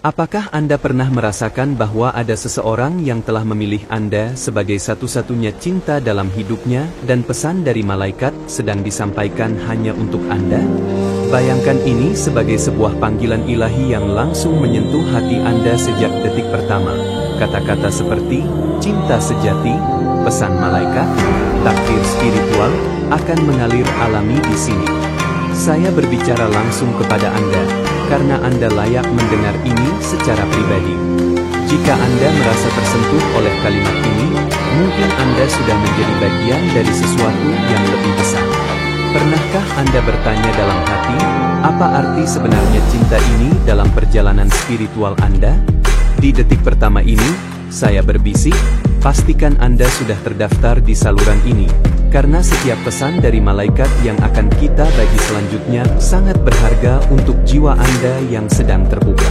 Apakah Anda pernah merasakan bahwa ada seseorang yang telah memilih Anda sebagai satu-satunya cinta dalam hidupnya dan pesan dari malaikat sedang disampaikan hanya untuk Anda? Bayangkan ini sebagai sebuah panggilan ilahi yang langsung menyentuh hati Anda sejak detik pertama. Kata-kata seperti cinta sejati, pesan malaikat, takdir spiritual akan mengalir alami di sini. Saya berbicara langsung kepada Anda, karena Anda layak mendengar ini secara pribadi. Jika Anda merasa tersentuh oleh kalimat ini, mungkin Anda sudah menjadi bagian dari sesuatu yang lebih besar. Pernahkah Anda bertanya dalam hati, apa arti sebenarnya cinta ini dalam perjalanan spiritual Anda? Di detik pertama ini, saya berbisik, pastikan Anda sudah terdaftar di saluran ini. Karena setiap pesan dari malaikat yang akan kita bagi selanjutnya sangat berharga untuk jiwa Anda yang sedang terbuka.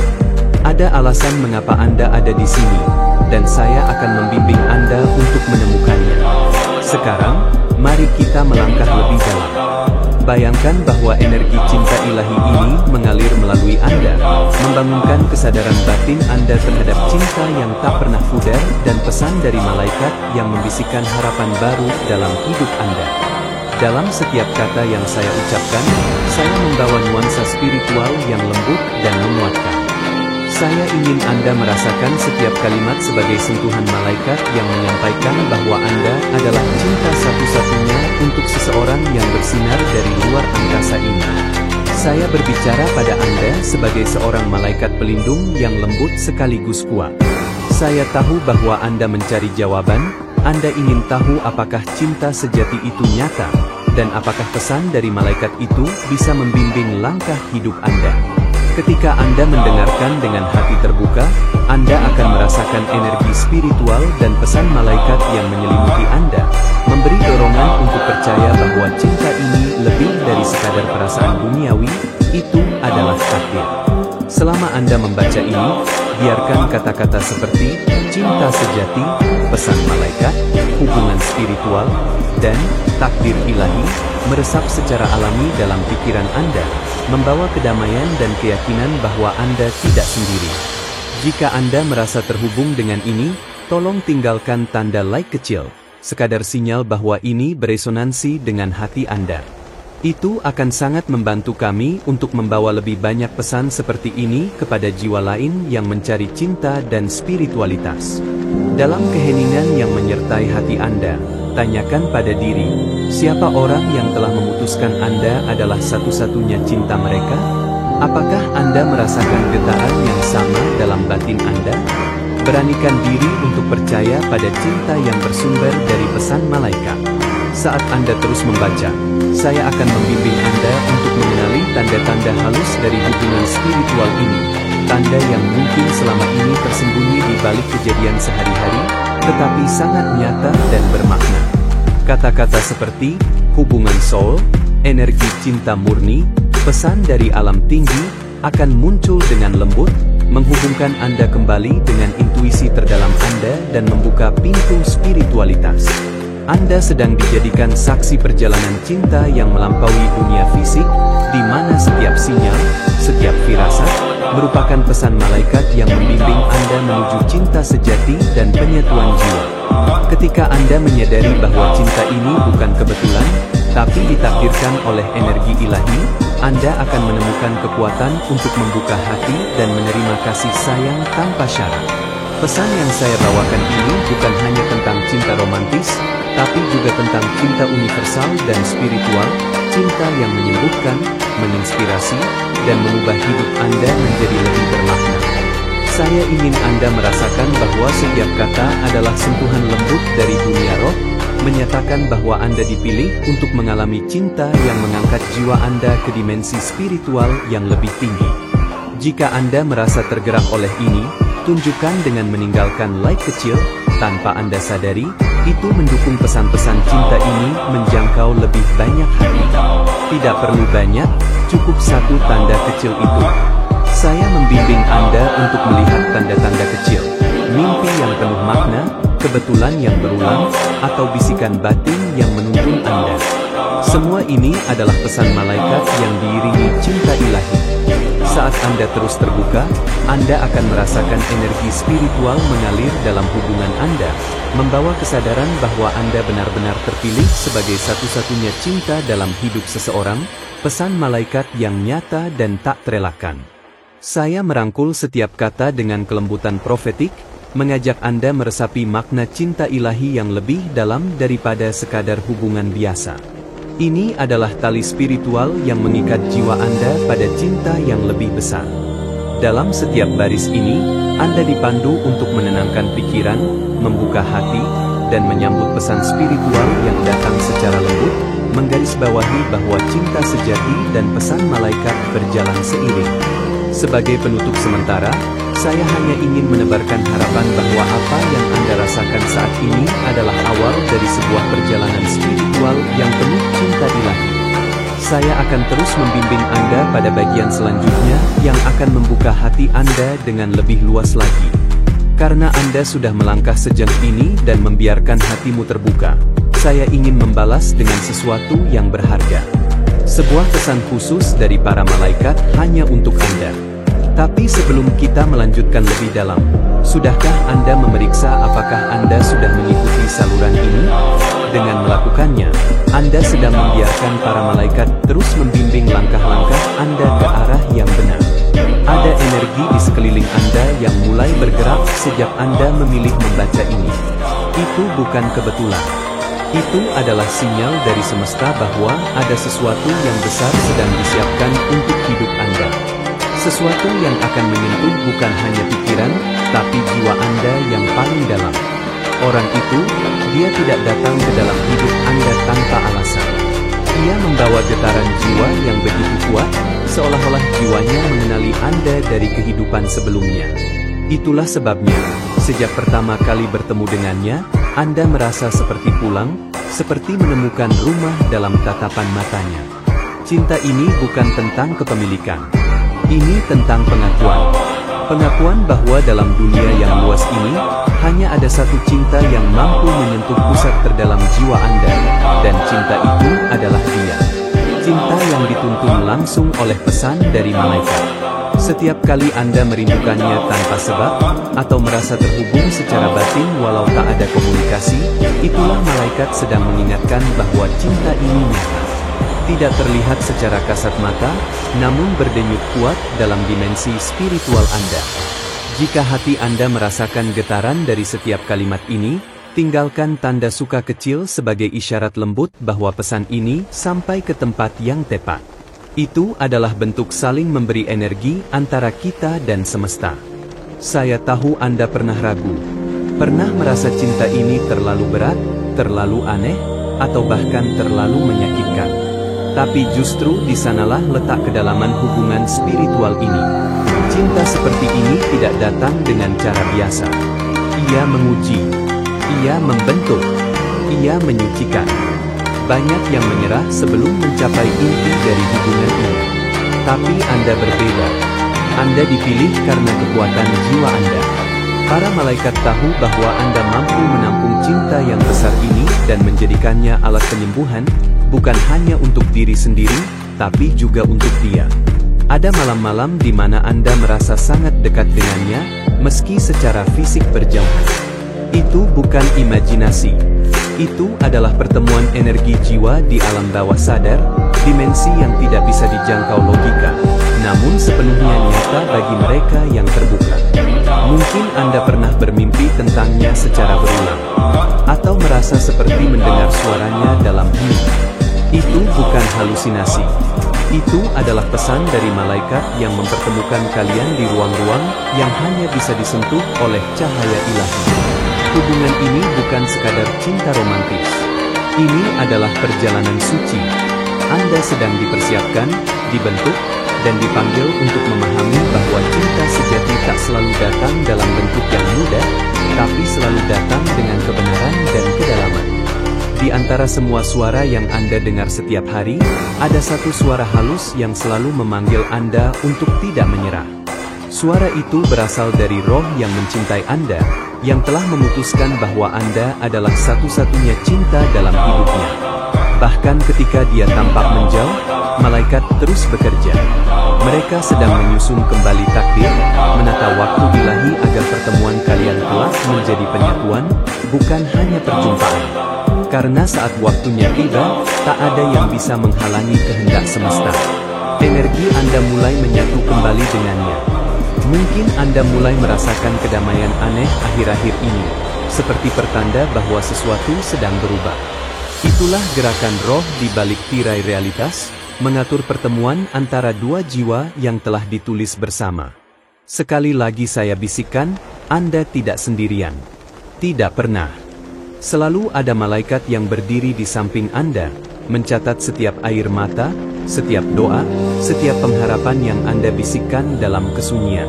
Ada alasan mengapa Anda ada di sini, dan saya akan membimbing Anda untuk menemukannya. Sekarang, mari kita melangkah lebih dalam. Bayangkan bahwa energi cinta ilahi ini mengalir melalui Anda, membangunkan kesadaran batin Anda terhadap cinta yang tak pernah pudar dan pesan dari malaikat yang membisikkan harapan baru dalam hidup Anda. Dalam setiap kata yang saya ucapkan, saya membawa nuansa spiritual yang lembut dan menguatkan. Saya ingin Anda merasakan setiap kalimat sebagai sentuhan malaikat yang menyampaikan bahwa Anda adalah cinta satu-satunya untuk seseorang yang bersinar dari luar angkasa ini. Saya berbicara pada Anda sebagai seorang malaikat pelindung yang lembut sekaligus kuat. Saya tahu bahwa Anda mencari jawaban, Anda ingin tahu apakah cinta sejati itu nyata, dan apakah pesan dari malaikat itu bisa membimbing langkah hidup Anda. Ketika Anda mendengarkan dengan hati terbuka, Anda akan merasakan energi spiritual dan pesan malaikat yang menyelimuti Anda, memberi dorongan untuk percaya bahwa cinta ini lebih dari sekadar perasaan duniawi, itu adalah takdir. Selama Anda membaca ini, biarkan kata-kata seperti cinta sejati, pesan malaikat, hubungan spiritual, dan takdir ilahi meresap secara alami dalam pikiran Anda, membawa kedamaian dan keyakinan bahwa Anda tidak sendiri. Jika Anda merasa terhubung dengan ini, tolong tinggalkan tanda like kecil, sekadar sinyal bahwa ini beresonansi dengan hati Anda. Itu akan sangat membantu kami untuk membawa lebih banyak pesan seperti ini kepada jiwa lain yang mencari cinta dan spiritualitas. Dalam keheningan yang menyertai hati Anda, tanyakan pada diri, siapa orang yang telah memutuskan Anda adalah satu-satunya cinta mereka? Apakah Anda merasakan getaran yang sama dalam batin Anda? Beranikan diri untuk percaya pada cinta yang bersumber dari pesan malaikat. Saat Anda terus membaca, saya akan membimbing Anda untuk mengenali tanda-tanda halus dari hubungan spiritual ini, tanda yang mungkin selama ini tersembunyi di balik kejadian sehari-hari, tetapi sangat nyata dan bermakna. Kata-kata seperti hubungan soul, energi cinta murni, pesan dari alam tinggi akan muncul dengan lembut, menghubungkan Anda kembali dengan intuisi terdalam Anda dan membuka pintu spiritualitas. Anda sedang dijadikan saksi perjalanan cinta yang melampaui dunia fisik, di mana setiap sinyal, setiap firasat, merupakan pesan malaikat yang membimbing Anda menuju cinta sejati dan penyatuan jiwa. Ketika Anda menyadari bahwa cinta ini bukan kebetulan, tapi ditakdirkan oleh energi ilahi, Anda akan menemukan kekuatan untuk membuka hati dan menerima kasih sayang tanpa syarat. Pesan yang saya bawakan ini bukan hanya tentang cinta romantis, tapi juga tentang cinta universal dan spiritual, cinta yang menyembuhkan, menginspirasi, dan mengubah hidup Anda menjadi lebih bermakna. Saya ingin Anda merasakan bahwa setiap kata adalah sentuhan lembut dari dunia roh, menyatakan bahwa Anda dipilih untuk mengalami cinta yang mengangkat jiwa Anda ke dimensi spiritual yang lebih tinggi. Jika Anda merasa tergerak oleh ini, tunjukkan dengan meninggalkan like kecil, tanpa Anda sadari, itu mendukung pesan-pesan cinta ini menjangkau lebih banyak hati. Tidak perlu banyak, cukup satu tanda kecil itu. Saya membimbing Anda untuk melihat tanda-tanda kecil, mimpi yang penuh makna, kebetulan yang berulang, atau bisikan batin yang menuntun Anda. Semua ini adalah pesan malaikat yang diiringi cinta ilahi. Saat Anda terus terbuka, Anda akan merasakan energi spiritual mengalir dalam hubungan Anda, membawa kesadaran bahwa Anda benar-benar terpilih sebagai satu-satunya cinta dalam hidup seseorang, pesan malaikat yang nyata dan tak terelakkan. Saya merangkul setiap kata dengan kelembutan profetik, mengajak Anda meresapi makna cinta ilahi yang lebih dalam daripada sekadar hubungan biasa. Ini adalah tali spiritual yang mengikat jiwa Anda pada cinta yang lebih besar. Dalam setiap baris ini, Anda dipandu untuk menenangkan pikiran, membuka hati, dan menyambut pesan spiritual yang datang secara lembut, menggarisbawahi bahwa cinta sejati dan pesan malaikat berjalan seiring. Sebagai penutup sementara, saya hanya ingin menebarkan harapan bahwa apa yang Anda rasakan saat ini adalah awal dari sebuah perjalanan spiritual yang penuh cinta ilahi. Saya akan terus membimbing Anda pada bagian selanjutnya yang akan membuka hati Anda dengan lebih luas lagi. Karena Anda sudah melangkah sejauh ini dan membiarkan hatimu terbuka, saya ingin membalas dengan sesuatu yang berharga. Sebuah pesan khusus dari para malaikat hanya untuk Anda. Tapi sebelum kita melanjutkan lebih dalam, sudahkah Anda memeriksa apakah Anda sudah mengikuti saluran ini? Dengan melakukannya, Anda sedang membiarkan para malaikat terus membimbing langkah-langkah Anda ke arah yang benar. Ada energi di sekeliling Anda yang mulai bergerak sejak Anda memilih membaca ini. Itu bukan kebetulan. Itu adalah sinyal dari semesta bahwa ada sesuatu yang besar sedang disiapkan untuk hidup Anda. Sesuatu yang akan menyentuh bukan hanya pikiran, tapi jiwa Anda yang paling dalam. Orang itu, dia tidak datang ke dalam hidup Anda tanpa alasan. Ia membawa getaran jiwa yang begitu kuat, seolah-olah jiwanya mengenali Anda dari kehidupan sebelumnya. Itulah sebabnya, sejak pertama kali bertemu dengannya, Anda merasa seperti pulang, seperti menemukan rumah dalam tatapan matanya. Cinta ini bukan tentang kepemilikan. Ini tentang pengakuan. Pengakuan bahwa dalam dunia yang luas ini, hanya ada satu cinta yang mampu menyentuh pusat terdalam jiwa Anda, dan cinta itu adalah Dia. Cinta yang dituntun langsung oleh pesan dari malaikat. Setiap kali Anda merindukannya tanpa sebab, atau merasa terhubung secara batin walau tak ada komunikasi, itulah malaikat sedang mengingatkan bahwa cinta ini nyata. Tidak terlihat secara kasat mata, namun berdenyut kuat dalam dimensi spiritual Anda. Jika hati Anda merasakan getaran dari setiap kalimat ini, tinggalkan tanda suka kecil sebagai isyarat lembut bahwa pesan ini sampai ke tempat yang tepat. Itu adalah bentuk saling memberi energi antara kita dan semesta. Saya tahu Anda pernah ragu. Pernah merasa cinta ini terlalu berat, terlalu aneh, atau bahkan terlalu menyakitkan. Tapi justru di sanalah letak kedalaman hubungan spiritual ini. Cinta seperti ini tidak datang dengan cara biasa. Ia menguji, ia membentuk, ia menyucikan. Banyak yang menyerah sebelum mencapai inti dari hubungan ini. Tapi Anda berbeda. Anda dipilih karena kekuatan jiwa Anda. Para malaikat tahu bahwa Anda mampu menampung cinta yang besar ini dan menjadikannya alat penyembuhan, bukan hanya untuk diri sendiri, tapi juga untuk Dia. Ada malam-malam di mana Anda merasa sangat dekat dengannya, meski secara fisik berjauhan. Itu bukan imajinasi. Itu adalah pertemuan energi jiwa di alam bawah sadar, dimensi yang tidak bisa dijangkau logika, namun sepenuhnya nyata bagi mereka yang terbuka. Mungkin Anda pernah bermimpi tentangnya secara berulang, atau merasa seperti mendengar suaranya dalam mimpi. Itu bukan halusinasi. Itu adalah pesan dari malaikat yang mempertemukan kalian di ruang-ruang yang hanya bisa disentuh oleh cahaya ilahi. Hubungan ini bukan sekadar cinta romantis. Ini adalah perjalanan suci. Anda sedang dipersiapkan, dibentuk, dan dipanggil untuk memahami bahwa cinta sejati tak selalu datang dalam bentuk yang mudah, tapi selalu datang dengan kebenaran dan kedalaman. Di antara semua suara yang Anda dengar setiap hari, ada satu suara halus yang selalu memanggil Anda untuk tidak menyerah. Suara itu berasal dari roh yang mencintai Anda, yang telah memutuskan bahwa Anda adalah satu-satunya cinta dalam hidupnya. Bahkan ketika dia tampak menjauh, malaikat terus bekerja. Mereka sedang menyusun kembali takdir, menata waktu ilahi agar pertemuan kalian kelak menjadi penyatuan, bukan hanya perjumpaan. Karena saat waktunya tiba, tak ada yang bisa menghalangi kehendak semesta. Energi Anda mulai menyatu kembali dengannya. Mungkin Anda mulai merasakan kedamaian aneh akhir-akhir ini, seperti pertanda bahwa sesuatu sedang berubah. Itulah gerakan roh di balik tirai realitas, mengatur pertemuan antara dua jiwa yang telah ditulis bersama. Sekali lagi saya bisikkan, Anda tidak sendirian. Tidak pernah. Selalu ada malaikat yang berdiri di samping Anda, mencatat setiap air mata, setiap doa, setiap pengharapan yang Anda bisikkan dalam kesunyian.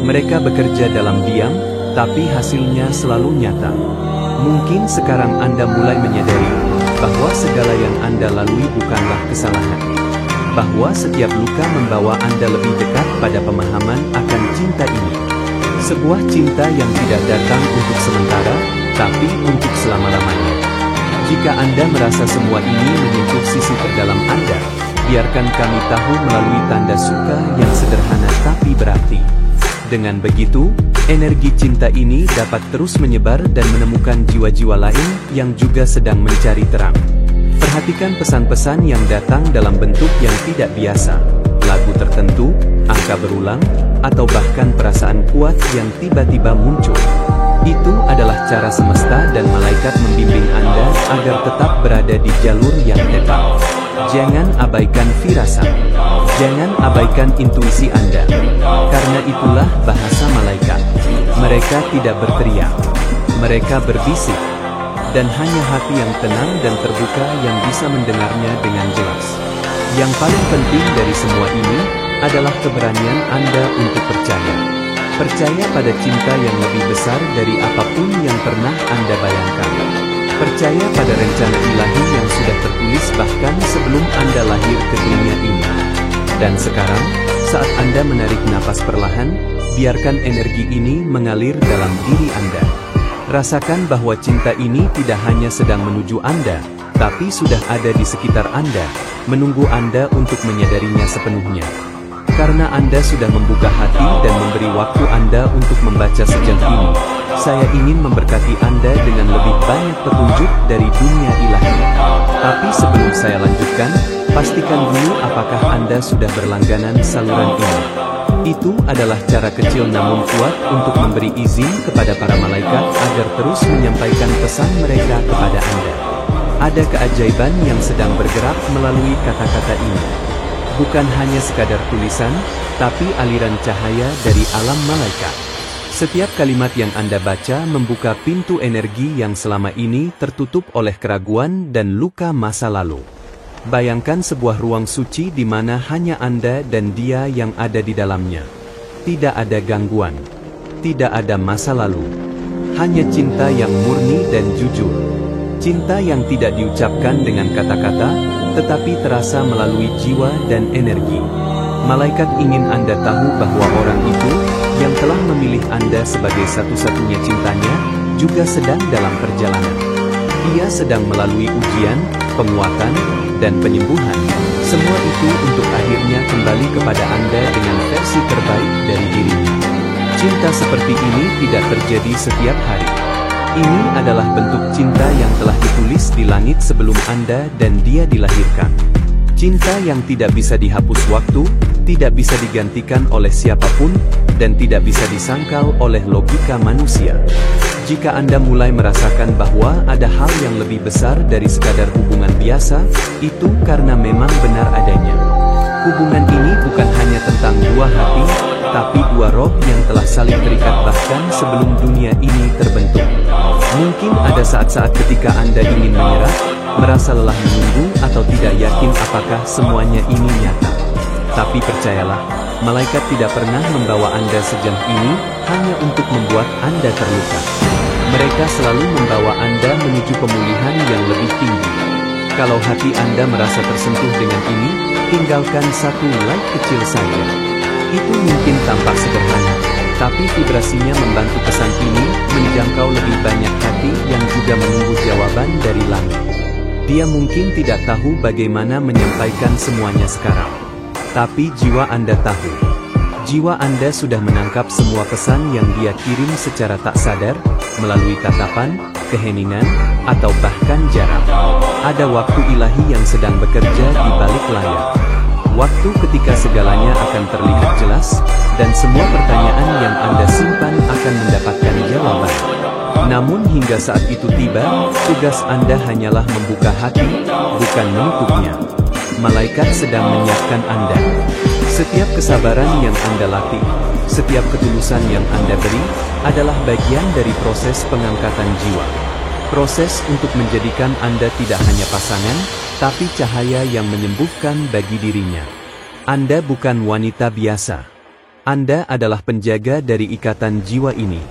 Mereka bekerja dalam diam, tapi hasilnya selalu nyata. Mungkin sekarang Anda mulai menyadari bahwa segala yang Anda lalui bukanlah kesalahan. Bahwa setiap luka membawa Anda lebih dekat pada pemahaman akan cinta ini. Sebuah cinta yang tidak datang untuk sementara, tapi untuk selama-lamanya. Jika Anda merasa semua ini menyentuh sisi terdalam Anda, biarkan kami tahu melalui tanda suka yang sederhana tapi berarti. Dengan begitu, energi cinta ini dapat terus menyebar dan menemukan jiwa-jiwa lain yang juga sedang mencari terang. Perhatikan pesan-pesan yang datang dalam bentuk yang tidak biasa, lagu tertentu, angka berulang, atau bahkan perasaan kuat yang tiba-tiba muncul. Itu adalah cara semesta dan malaikat membimbing Anda agar tetap berada di jalur yang tepat. Jangan abaikan firasat. Jangan abaikan intuisi Anda. Karena itulah bahasa malaikat. Mereka tidak berteriak. Mereka berbisik. Dan hanya hati yang tenang dan terbuka yang bisa mendengarnya dengan jelas. Yang paling penting dari semua ini adalah keberanian Anda untuk percaya. Percaya pada cinta yang lebih besar dari apapun yang pernah Anda bayangkan. Percaya pada rencana ilahi yang sudah tertulis bahkan sebelum Anda lahir ke dunia ini. Dan sekarang, saat Anda menarik napas perlahan, biarkan energi ini mengalir dalam diri Anda. Rasakan bahwa cinta ini tidak hanya sedang menuju Anda, tapi sudah ada di sekitar Anda, menunggu Anda untuk menyadarinya sepenuhnya. Karena Anda sudah membuka hati dan memberi waktu Anda untuk membaca sejak ini, saya ingin memberkati Anda dengan lebih banyak petunjuk dari dunia ilahi. Tapi sebelum saya lanjutkan, pastikan dulu apakah Anda sudah berlangganan saluran ini. Itu adalah cara kecil namun kuat untuk memberi izin kepada para malaikat agar terus menyampaikan pesan mereka kepada Anda. Ada keajaiban yang sedang bergerak melalui kata-kata ini. Bukan hanya sekadar tulisan, tapi aliran cahaya dari alam malaikat. Setiap kalimat yang Anda baca membuka pintu energi yang selama ini tertutup oleh keraguan dan luka masa lalu. Bayangkan sebuah ruang suci di mana hanya Anda dan Dia yang ada di dalamnya. Tidak ada gangguan. Tidak ada masa lalu. Hanya cinta yang murni dan jujur. Cinta yang tidak diucapkan dengan kata-kata, tetapi terasa melalui jiwa dan energi. Malaikat ingin Anda tahu bahwa orang itu, yang telah memilih Anda sebagai satu-satunya cintanya, juga sedang dalam perjalanan. Dia sedang melalui ujian, penguatan, dan penyembuhan. Semua itu untuk akhirnya kembali kepada Anda dengan versi terbaik dari dirinya. Cinta seperti ini tidak terjadi setiap hari. Ini adalah bentuk cinta yang telah ditulis di langit sebelum Anda dan Dia dilahirkan. Cinta yang tidak bisa dihapus waktu, tidak bisa digantikan oleh siapapun, dan tidak bisa disangkal oleh logika manusia. Jika Anda mulai merasakan bahwa ada hal yang lebih besar dari sekadar hubungan biasa, itu karena memang benar adanya. Hubungan ini bukan hanya tentang dua hati, tapi dua roh yang telah saling terikat bahkan sebelum dunia ini terbentuk. Mungkin ada saat-saat ketika Anda ingin menyerah, merasa lelah menunggu atau tidak yakin apakah semuanya ini nyata. Tapi percayalah, malaikat tidak pernah membawa Anda sejauh ini hanya untuk membuat Anda terluka. Mereka selalu membawa Anda menuju pemulihan yang lebih tinggi. Kalau hati Anda merasa tersentuh dengan ini, tinggalkan satu like kecil saja. Itu mungkin tampak sederhana, tapi vibrasinya membantu pesan ini menjangkau lebih banyak hati yang juga menunggu jawaban dari langit. Dia mungkin tidak tahu bagaimana menyampaikan semuanya sekarang. Tapi jiwa Anda tahu. Jiwa Anda sudah menangkap semua pesan yang dia kirim secara tak sadar, melalui tatapan, keheningan, atau bahkan jarak. Ada waktu ilahi yang sedang bekerja di balik layar. Waktu ketika segalanya akan terlihat jelas, dan semua pertanyaan yang Anda simpan akan mendapatkan jawaban. Namun hingga saat itu tiba, tugas Anda hanyalah membuka hati, bukan menutupnya. Malaikat sedang menyiapkan Anda. Setiap kesabaran yang Anda latih, setiap ketulusan yang Anda beri, adalah bagian dari proses pengangkatan jiwa. Proses untuk menjadikan Anda tidak hanya pasangan, tapi cahaya yang menyembuhkan bagi dirinya. Anda bukan wanita biasa. Anda adalah penjaga dari ikatan jiwa ini.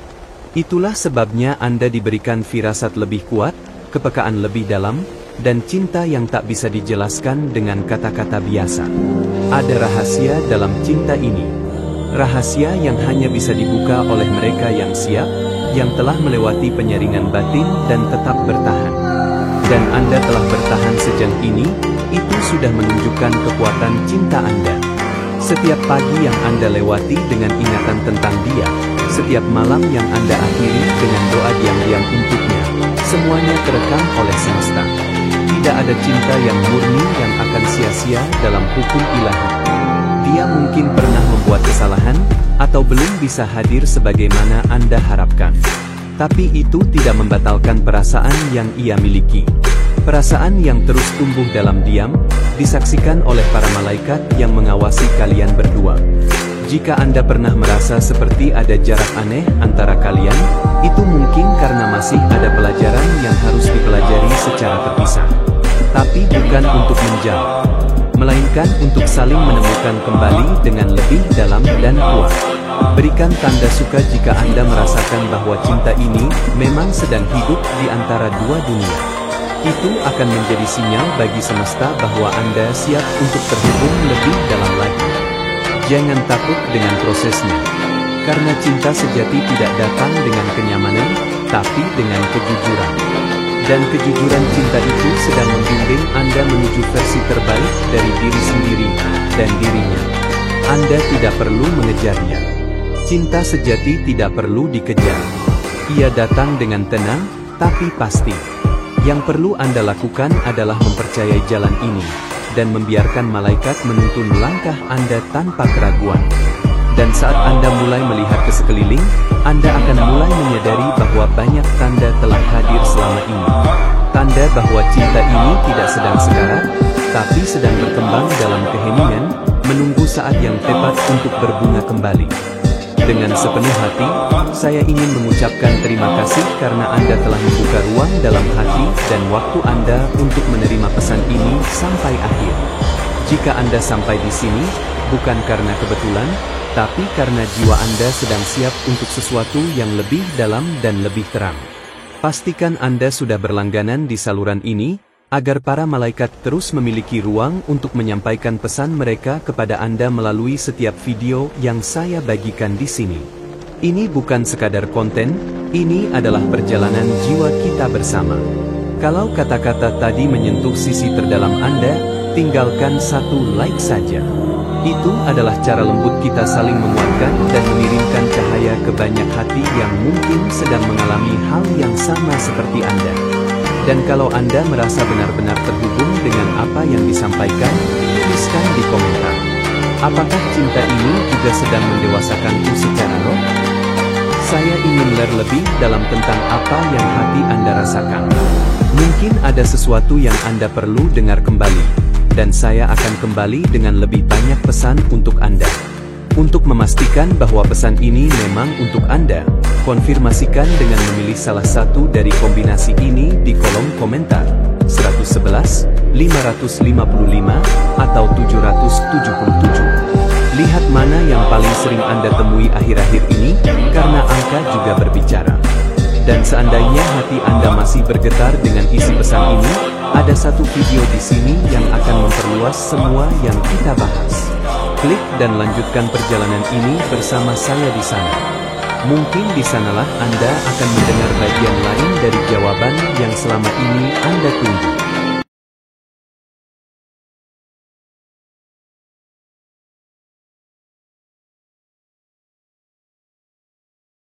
Itulah sebabnya Anda diberikan firasat lebih kuat, kepekaan lebih dalam, dan cinta yang tak bisa dijelaskan dengan kata-kata biasa. Ada rahasia dalam cinta ini. Rahasia yang hanya bisa dibuka oleh mereka yang siap, yang telah melewati penyaringan batin dan tetap bertahan. Dan Anda telah bertahan sejauh ini, itu sudah menunjukkan kekuatan cinta Anda. Setiap pagi yang Anda lewati dengan ingatan tentang dia, setiap malam yang Anda akhiri dengan doa diam-diam untuknya, semuanya terekam oleh semesta. Tidak ada cinta yang murni yang akan sia-sia dalam hukum ilahi. Dia mungkin pernah membuat kesalahan, atau belum bisa hadir sebagaimana Anda harapkan. Tapi itu tidak membatalkan perasaan yang ia miliki. Perasaan yang terus tumbuh dalam diam, disaksikan oleh para malaikat yang mengawasi kalian berdua. Jika Anda pernah merasa seperti ada jarak aneh antara kalian, itu mungkin karena masih ada pelajaran yang harus dipelajari secara terpisah. Tapi bukan untuk menjauh, melainkan untuk saling menemukan kembali dengan lebih dalam dan kuat. Berikan tanda suka jika Anda merasakan bahwa cinta ini memang sedang hidup di antara dua dunia. Itu akan menjadi sinyal bagi semesta bahwa Anda siap untuk terhubung lebih dalam lagi. Jangan takut dengan prosesnya, karena cinta sejati tidak datang dengan kenyamanan, tapi dengan kejujuran. Dan kejujuran cinta itu sedang membimbing Anda menuju versi terbaik dari diri sendiri dan dirinya. Anda tidak perlu mengejarnya. Cinta sejati tidak perlu dikejar. Ia datang dengan tenang, tapi pasti. Yang perlu Anda lakukan adalah mempercayai jalan ini, dan membiarkan malaikat menuntun langkah Anda tanpa keraguan. Dan saat Anda mulai melihat ke sekeliling, Anda akan mulai menyadari bahwa banyak tanda telah hadir selama ini. Tanda bahwa cinta ini tidak sedang sekarat, tapi sedang berkembang dalam keheningan, menunggu saat yang tepat untuk berbunga kembali. Dengan sepenuh hati, saya ingin mengucapkan terima kasih karena Anda telah membuka ruang dalam hati dan waktu Anda untuk menerima pesan ini sampai akhir. Jika Anda sampai di sini, bukan karena kebetulan, tapi karena jiwa Anda sedang siap untuk sesuatu yang lebih dalam dan lebih terang. Pastikan Anda sudah berlangganan di saluran ini, agar para malaikat terus memiliki ruang untuk menyampaikan pesan mereka kepada Anda melalui setiap video yang saya bagikan di sini. Ini bukan sekadar konten, ini adalah perjalanan jiwa kita bersama. Kalau kata-kata tadi menyentuh sisi terdalam Anda, tinggalkan satu like saja. Itu adalah cara lembut kita saling menguatkan dan mengirimkan cahaya ke banyak hati yang mungkin sedang mengalami hal yang sama seperti Anda. Dan kalau Anda merasa benar-benar terhubung dengan apa yang disampaikan, tuliskan di komentar. Apakah cinta ini juga sedang mendewasakanku secara roh? Saya ingin belajar lebih dalam tentang apa yang hati Anda rasakan. Mungkin ada sesuatu yang Anda perlu dengar kembali. Dan saya akan kembali dengan lebih banyak pesan untuk Anda. Untuk memastikan bahwa pesan ini memang untuk Anda, konfirmasikan dengan memilih salah satu dari kombinasi ini di kolom komentar. 111, 555, atau 777. Lihat mana yang paling sering Anda temui akhir-akhir ini, karena angka juga berbicara. Dan seandainya hati Anda masih bergetar dengan isi pesan ini, ada satu video di sini yang akan memperluas semua yang kita bahas. Klik dan lanjutkan perjalanan ini bersama saya di sana. Mungkin di sanalah Anda akan mendengar bagian lain dari jawaban yang selama ini Anda tunggu.